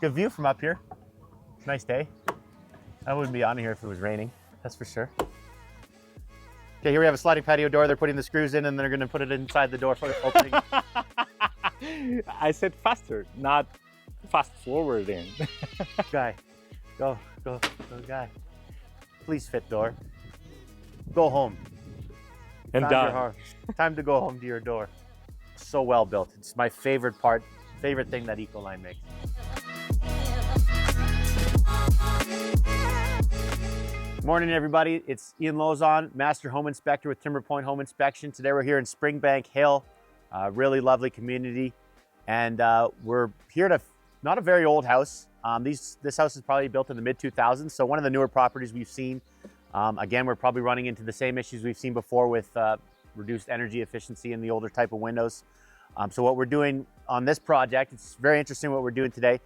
Good view from up here. Nice day. I wouldn't be on here if it was raining, that's for sure. Okay, here we have a sliding patio door. They're putting the screws in and they're gonna put it inside the door for the opening. I said faster, not fast forwarding. Guy, go, guy. Please fit door. Go home. And done. Time to go home to your door. So well built. It's my favorite part, favorite thing that Ecoline makes. Morning, everybody. It's Ian Lozon, Master Home Inspector with Timber Point Home Inspection. Today we're here in Springbank Hill, really lovely community. And we're here at not a very old house. This house is probably built in the mid-2000s, so one of the newer properties we've seen. Again, we're probably running into the same issues we've seen before with reduced energy efficiency in the older type of windows. So what we're doing on this project, it's very interesting what we're doing today.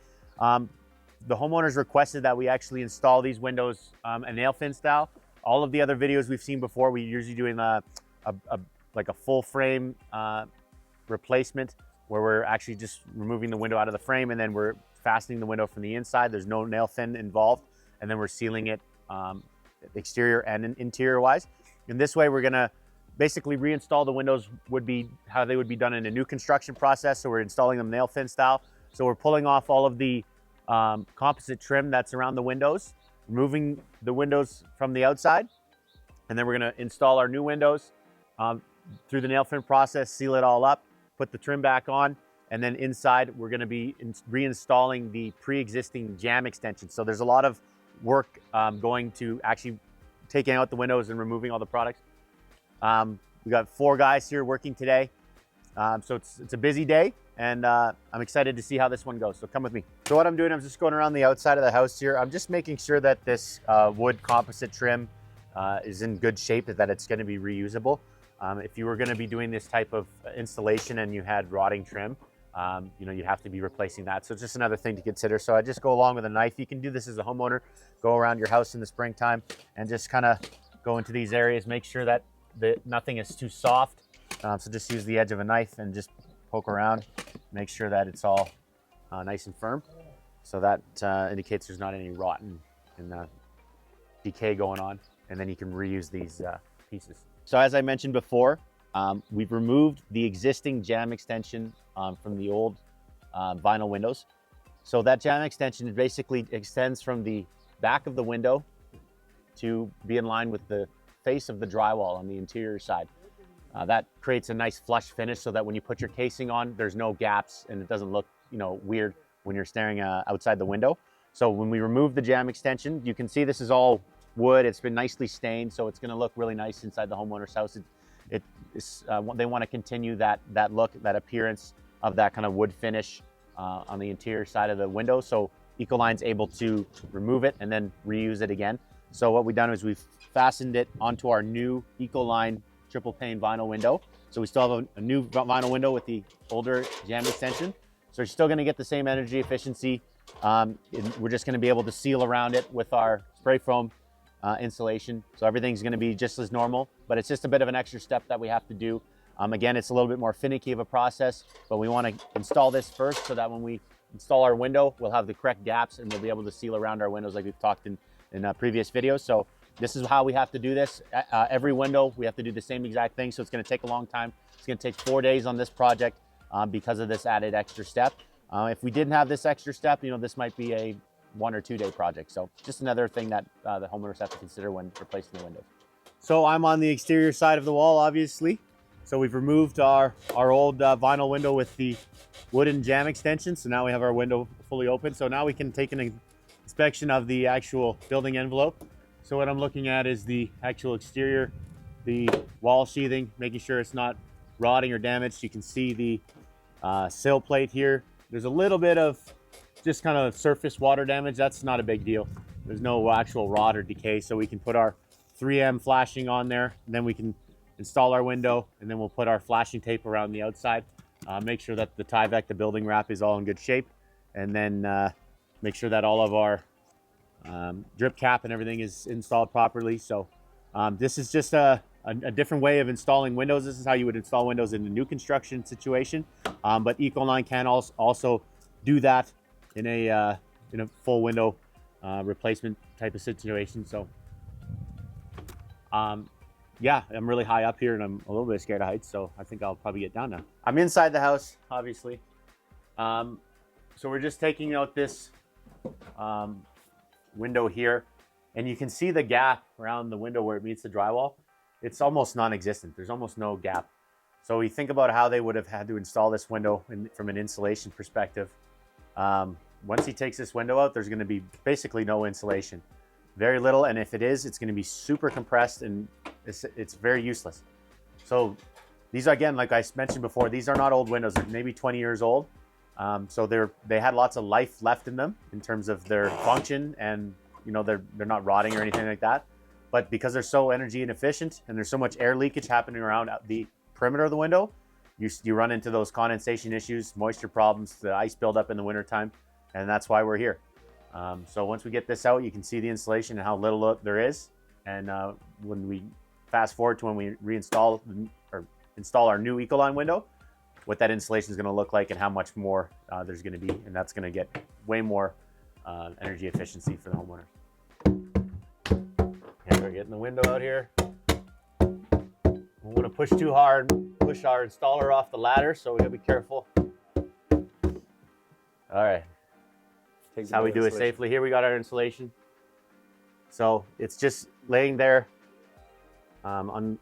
The homeowners requested that we actually install these windows a nail fin style. All of the other videos we've seen before, we're usually doing like a full frame replacement where we're actually just removing the window out of the frame and then we're fastening the window from the inside. There's no nail fin involved. And then we're sealing it exterior and interior wise. In this way, we're gonna basically reinstall the windows would be how they would be done in a new construction process. So we're installing them nail fin style. So we're pulling off all of the composite trim that's around the windows, removing the windows from the outside, and then we're going to install our new windows through the nail fin process, seal it all up, put the trim back on, and then inside we're going to be reinstalling the pre-existing jamb extension. So there's a lot of work going to actually taking out the windows and removing all the products. We got 4 guys here working today, so it's a busy day. And I'm excited to see how this one goes, so come with me. So what I'm doing, I'm just going around the outside of the house here. I'm just making sure that this wood composite trim is in good shape, that it's going to be reusable. If you were going to be doing this type of installation and you had rotting trim, you'd have to be replacing that. So it's just another thing to consider. So I just go along with a knife. You can do this as a homeowner, go around your house in the springtime and just kind of go into these areas, make sure that nothing is too soft. So just use the edge of a knife and just poke around, make sure that it's all nice and firm. So that indicates there's not any rot and decay going on. And then you can reuse these pieces. So as I mentioned before, we've removed the existing jamb extension from the old vinyl windows. So that jamb extension basically extends from the back of the window to be in line with the face of the drywall on the interior side. That creates a nice flush finish so that when you put your casing on, there's no gaps and it doesn't look, weird when you're staring outside the window. So when we remove the jamb extension, you can see this is all wood. It's been nicely stained, so it's going to look really nice inside the homeowner's house. They want to continue that look, that appearance of that kind of wood finish on the interior side of the window. So Ecoline's able to remove it and then reuse it again. So what we've done is we've fastened it onto our new Ecoline triple pane vinyl window. So we still have a new vinyl window with the older jamb extension. So you're still going to get the same energy efficiency. We're just going to be able to seal around it with our spray foam insulation. So everything's going to be just as normal, but it's just a bit of an extra step that we have to do. Again, it's a little bit more finicky of a process, but we want to install this first so that when we install our window, we'll have the correct gaps and we'll be able to seal around our windows like we've talked in previous videos. So this is how we have to do this. Every window, we have to do the same exact thing. So it's going to take a long time. It's going to take 4 days on this project because of this added extra step. If we didn't have this extra step, this might be a 1 or 2 day project. So just another thing that the homeowners have to consider when replacing the windows. So I'm on the exterior side of the wall, obviously. So we've removed our old vinyl window with the wooden jamb extension. So now we have our window fully open. So now we can take an inspection of the actual building envelope. So what I'm looking at is the actual exterior, the wall sheathing, making sure it's not rotting or damaged. You can see the sill plate here. There's a little bit of just kind of surface water damage. That's not a big deal. There's no actual rot or decay. So we can put our 3M flashing on there, and then we can install our window, and then we'll put our flashing tape around the outside. Make sure that the Tyvek, the building wrap, is all in good shape, and then make sure that all of our drip cap and everything is installed properly. So this is just a different way of installing windows. This is how you would install windows in a new construction situation, but Ecoline can also do that in a full window replacement type of situation. So yeah, I'm really high up here and I'm a little bit scared of heights, so I think I'll probably get down now. I'm inside the house, obviously. So we're just taking out this window here, and you can see the gap around the window where it meets the drywall. It's almost non-existent. There's almost no gap. So we think about how they would have had to install this window from an insulation perspective. Once he takes this window out, there's going to be basically no insulation. Very little, and if it is, it's going to be super compressed and it's very useless. So these are, again, like I mentioned before, these are not old windows. They're maybe 20 years old. So they had lots of life left in them in terms of their function, and they're not rotting or anything like that. But because they're so energy inefficient and there's so much air leakage happening around the perimeter of the window, you run into those condensation issues, moisture problems, the ice buildup in the wintertime, and that's why we're here. So once we get this out, you can see the insulation and how little there is. And when we fast forward to when we reinstall or install our new Ecoline window, what that insulation is going to look like and how much more there's going to be, and that's going to get way more energy efficiency for the homeowners. And we're getting the window out here. We want to push too hard, push our installer off the ladder, so we got to be careful. All right. That's how we do it safely. Here we got our insulation. So it's just laying there around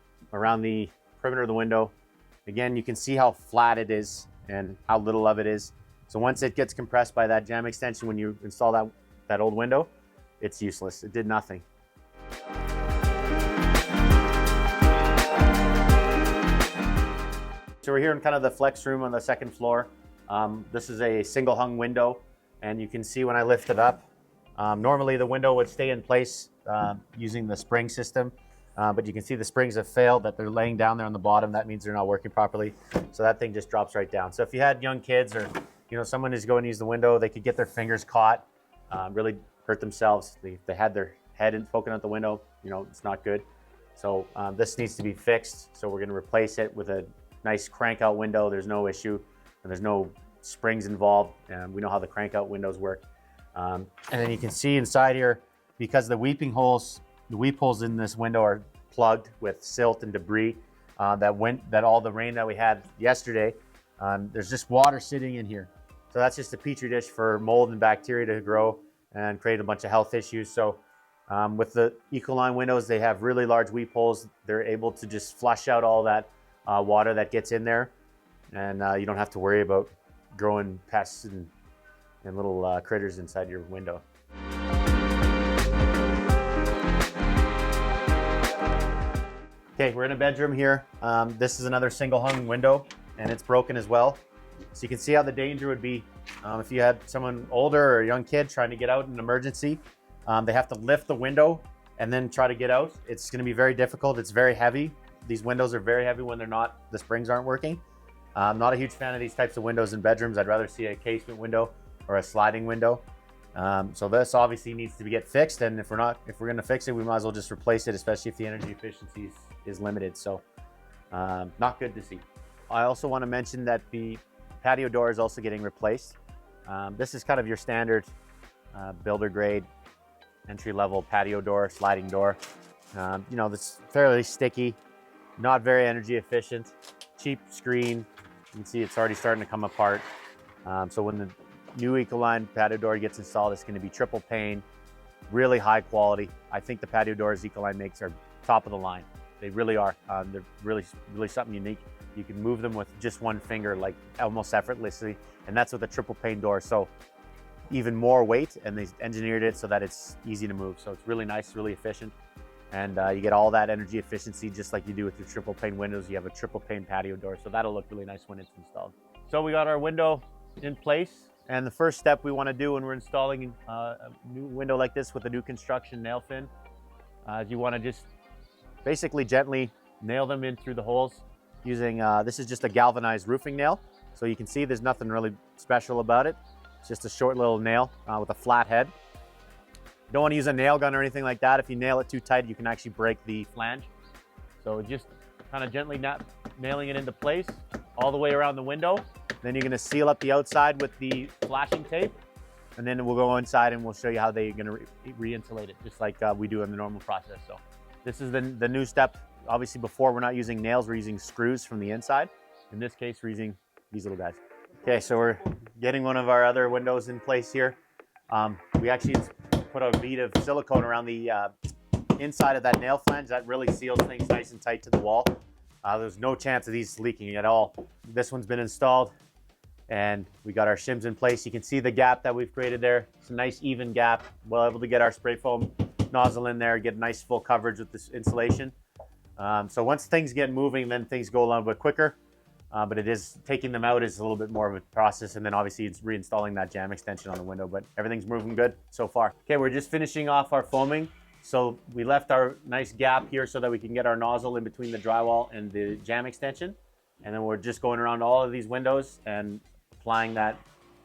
the perimeter of the window. Again, you can see how flat it is and how little of it is. So once it gets compressed by that jamb extension, when you install that old window, it's useless. It did nothing. So we're here in kind of the flex room on the second floor. This is a single hung window, and you can see when I lift it up, normally the window would stay in place using the spring system. But you can see the springs have failed, that they're laying down there on the bottom. That means they're not working properly. So that thing just drops right down. So if you had young kids or someone who's going to use the window, they could get their fingers caught, really hurt themselves. They had their head poking out the window. It's not good. So this needs to be fixed. So we're going to replace it with a nice crank out window. There's no issue, and there's no springs involved. We know how the crank out windows work. And then you can see inside here, because the weep holes in this window are plugged with silt and debris that all the rain that we had yesterday, there's just water sitting in here. So that's just a petri dish for mold and bacteria to grow and create a bunch of health issues. So with the Ecoline windows, they have really large weep holes. They're able to just flush out all that water that gets in there, and you don't have to worry about growing pests and little critters inside your window. Okay, we're in a bedroom here. This is another single hung window, and it's broken as well. So you can see how the danger would be if you had someone older or a young kid trying to get out in an emergency. They have to lift the window and then try to get out. It's going to be very difficult. It's very heavy. These windows are very heavy when the springs aren't working. I'm not a huge fan of these types of windows in bedrooms. I'd rather see a casement window or a sliding window. So this obviously needs to get fixed, and if we're going to fix it, we might as well just replace it, especially if the energy efficiency is limited. So not good to see. I also want to mention that the patio door is also getting replaced. This is kind of your standard builder grade entry-level patio door, sliding door. It's fairly sticky, not very energy efficient, cheap screen. You can see it's already starting to come apart. So when the new Ecoline patio door gets installed, it's going to be triple pane, really high quality. I think the patio doors Ecoline makes are top of the line. They really are. They're really something unique. You can move them with just one finger, like almost effortlessly, and that's with a triple pane door. So even more weight, and they engineered it so that it's easy to move. So it's really nice, really efficient, and you get all that energy efficiency just like you do with your triple pane windows. You have a triple pane patio door, so that'll look really nice when it's installed. So we got our window in place, and the first step we want to do when we're installing a new window like this with a new construction nail fin is you want to just basically gently nail them in through the holes using, this is just a galvanized roofing nail. So you can see there's nothing really special about it. It's just a short little nail with a flat head. You don't want to use a nail gun or anything like that. If you nail it too tight, you can actually break the flange. So just kind of gently nailing it into place all the way around the window. Then you're going to seal up the outside with the flashing tape. and then we'll go inside and we'll show you how they're gonna re-insulate it, just like we do in the normal process. So this is the new step. Obviously before we're not using nails, we're using screws from the inside. In this case, we're using these little guys. Okay, so we're getting one of our other windows in place here. We actually put a bead of silicone around the inside of that nail flange. That really seals things nice and tight to the wall. There's no chance of these leaking at all. This one's been installed and we got our shims in place. You can see the gap that we've created there. It's a nice even gap. We're able to get our spray foam nozzle in there, get nice full coverage with this insulation. So once things get moving, then things go a little bit quicker. But it is, taking them out is a little bit more of a process, and then obviously it's reinstalling that jamb extension on the window, but everything's moving good so far. Okay, we're just finishing off our foaming. So we left our nice gap here so that we can get our nozzle in between the drywall and the jamb extension. And then we're just going around all of these windows and applying that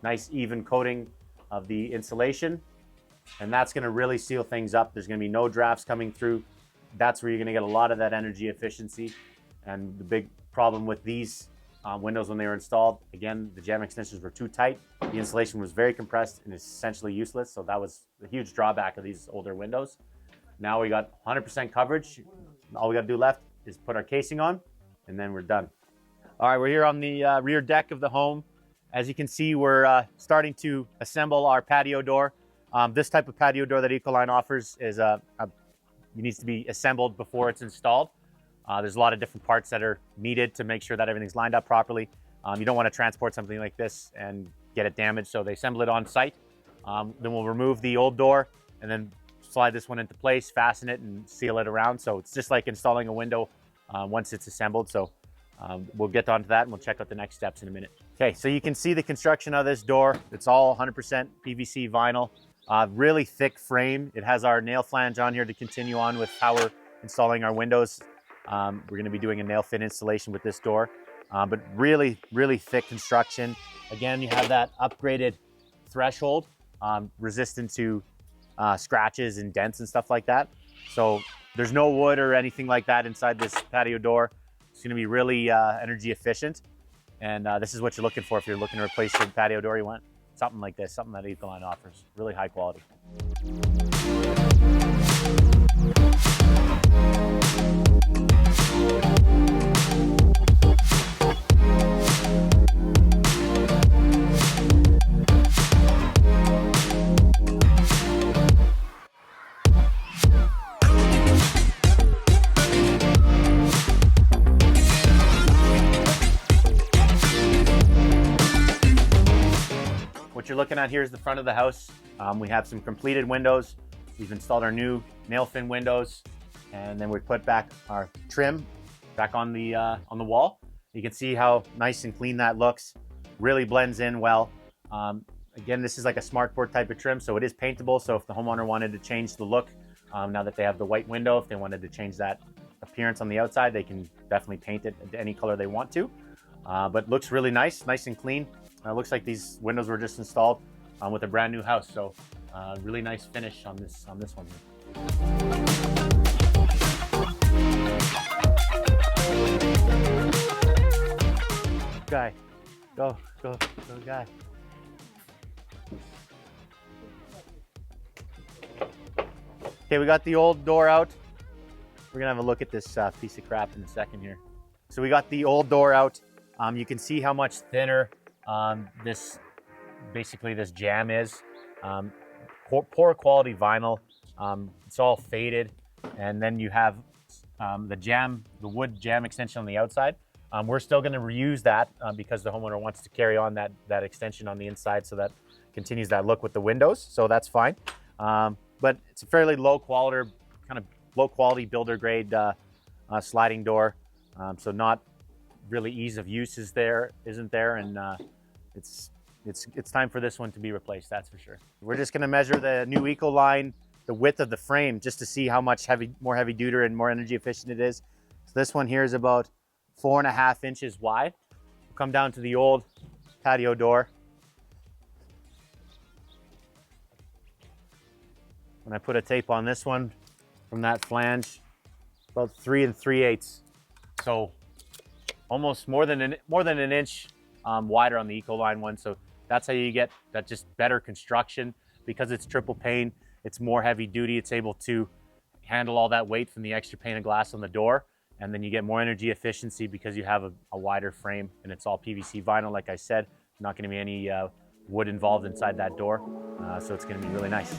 nice even coating of the insulation. And that's gonna really seal things up. There's gonna be no drafts coming through. That's where you're gonna get a lot of that energy efficiency. And the big problem with these windows when they were installed, again, the jamb extensions were too tight. The insulation was very compressed and essentially useless. So that was the huge drawback of these older windows. Now we got 100% coverage. All we got to do left is put our casing on and then we're done. All right, we're here on the rear deck of the home. As you can see, we're starting to assemble our patio door. This type of patio door that Ecoline offers is it needs to be assembled before it's installed. There's a lot of different parts that are needed to make sure that everything's lined up properly. You don't want to transport something like this and get it damaged, so they assemble it on site. Then we'll remove the old door and then slide this one into place, fasten it, and seal it around. So it's just like installing a window once it's assembled. So we'll get onto that and we'll check out the next steps in a minute. Okay, so you can see the construction of this door. It's all 100% PVC vinyl, really thick frame. It has our nail flange on here to continue on with how we're installing our windows. We're going to be doing a nail fit installation with this door, but really, really thick construction. Again, you have that upgraded threshold, resistant to scratches and dents and stuff like that. So there's no wood or anything like that inside this patio door. It's going to be really energy efficient. And this is what you're looking for if you're looking to replace your patio door. You want something like this, something that Ecoline offers. Really high quality. What you're looking at here is the front of the house. We have some completed windows. We've installed our new nail fin windows, and then we put back our trim back on the wall. You can see how nice and clean that looks. Really blends in well. Again, this is like a smartboard type of trim, so it is paintable. So if the homeowner wanted to change the look, now that they have the white window, if they wanted to change that appearance on the outside, they can definitely paint it any color they want to. But looks really nice and clean. Looks like these windows were just installed with a brand new house. So really nice finish on this one here. Guy, go guy. Okay, we got the old door out. We're gonna have a look at this piece of crap in a second here. So we got the old door out. You can see how much thinner this jamb is. Poor quality vinyl. It's all faded, and then you have the wood jamb extension on the outside. We're still going to reuse that because the homeowner wants to carry on that extension on the inside, so that continues that look with the windows. So that's fine. But it's a fairly low quality builder grade sliding door. So not really ease of use isn't there, and it's time for this one to be replaced, that's for sure. We're just going to measure the new Ecoline, the width of the frame, just to see how much more heavy duty and more energy efficient it is. So this one here is about 4.5 inches wide. We'll come down to the old patio door. When I put a tape on this one from that flange, about 3 3/8. So almost more than an inch wider on the Ecoline one. So That's how you get that just better construction. Because it's triple pane, it's more heavy duty. It's able to handle all that weight from the extra pane of glass on the door. And then you get more energy efficiency because you have a wider frame, and it's all PVC vinyl, like I said. Not gonna be any wood involved inside that door. So it's gonna be really nice.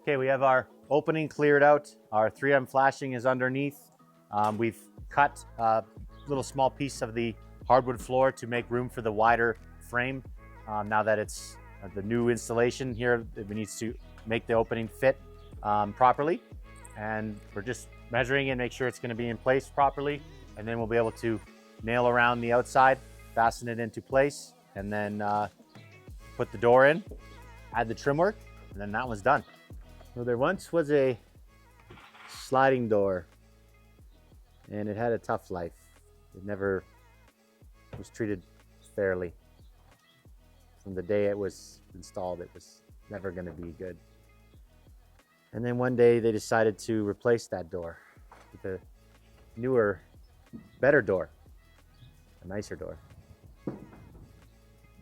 Okay, we have our opening cleared out. Our 3M flashing is underneath. We've cut a little small piece of the hardwood floor to make room for the wider frame. Now that it's the new installation here, it needs to make the opening fit properly. And we're just measuring it, make sure it's going to be in place properly. And then we'll be able to nail around the outside, fasten it into place, and then put the door in, add the trim work, and then that one's done. Well, there once was a sliding door, and it had a tough life. It never was treated fairly. From the day it was installed, it was never going to be good. And then one day they decided to replace that door with a newer, better door, a nicer door.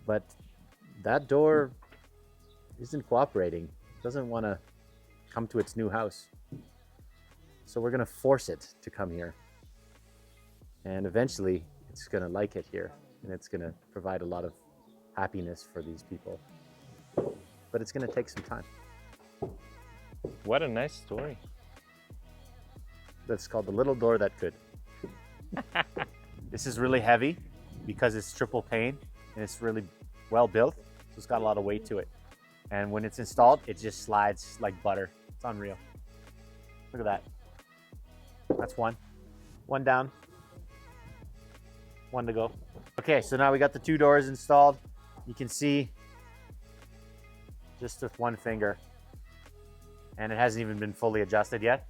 But that door isn't cooperating, doesn't want to come to its new house. So we're going to force it to come here. And eventually it's going to like it here, and it's going to provide a lot of happiness for these people. But it's going to take some time. What a nice story. That's called the little door that could. This is really heavy because it's triple pane and it's really well built. So it's got a lot of weight to it. And when it's installed, it just slides like butter. It's unreal. Look at that. That's one. One down. One to go. Okay, so now we got the two doors installed. You can see just with one finger. And it hasn't even been fully adjusted yet,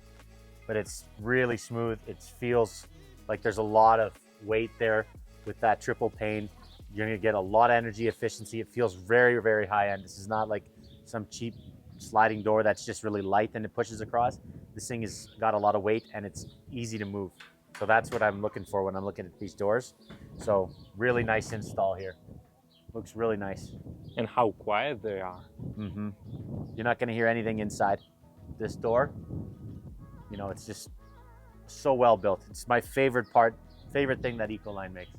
but it's really smooth. It feels like there's a lot of weight there with that triple pane. You're gonna get a lot of energy efficiency. It feels very, very high end. This is not like some cheap sliding door that's just really light and it pushes across. This thing has got a lot of weight and it's easy to move. So that's what I'm looking for when I'm looking at these doors. So really nice install here. Looks really nice. And how quiet they are. Mm-hmm. You're not gonna hear anything inside this door. You know, it's just so well built. It's my favorite thing that Ecoline makes.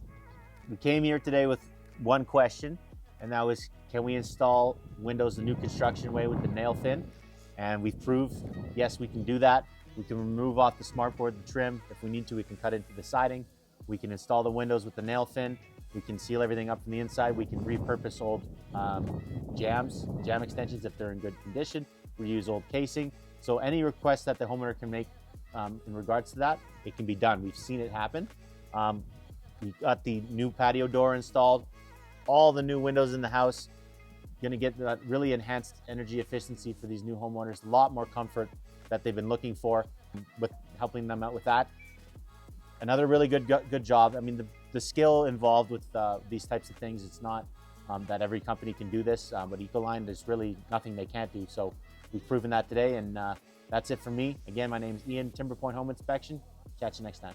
We came here today with one question, and that was, can we install windows the new construction way with the nail fin? And we've proved, yes, we can do that. We can remove off the smartboard, the trim. If we need to, we can cut into the siding. We can install the windows with the nail fin. We can seal everything up from the inside. We can repurpose old jamb extensions if they're in good condition. Reuse old casing. So any request that the homeowner can make in regards to that, it can be done. We've seen it happen. We've got the new patio door installed, all the new windows in the house. Going to get that really enhanced energy efficiency for these new homeowners, a lot more comfort that they've been looking for, with helping them out with that. Another really good job. I mean, the skill involved with these types of things, it's not that every company can do this, but Ecoline, there's really nothing they can't do. So we've proven that today, and that's it from me. Again, my name is Ian, Timber Point Home Inspection. Catch you next time.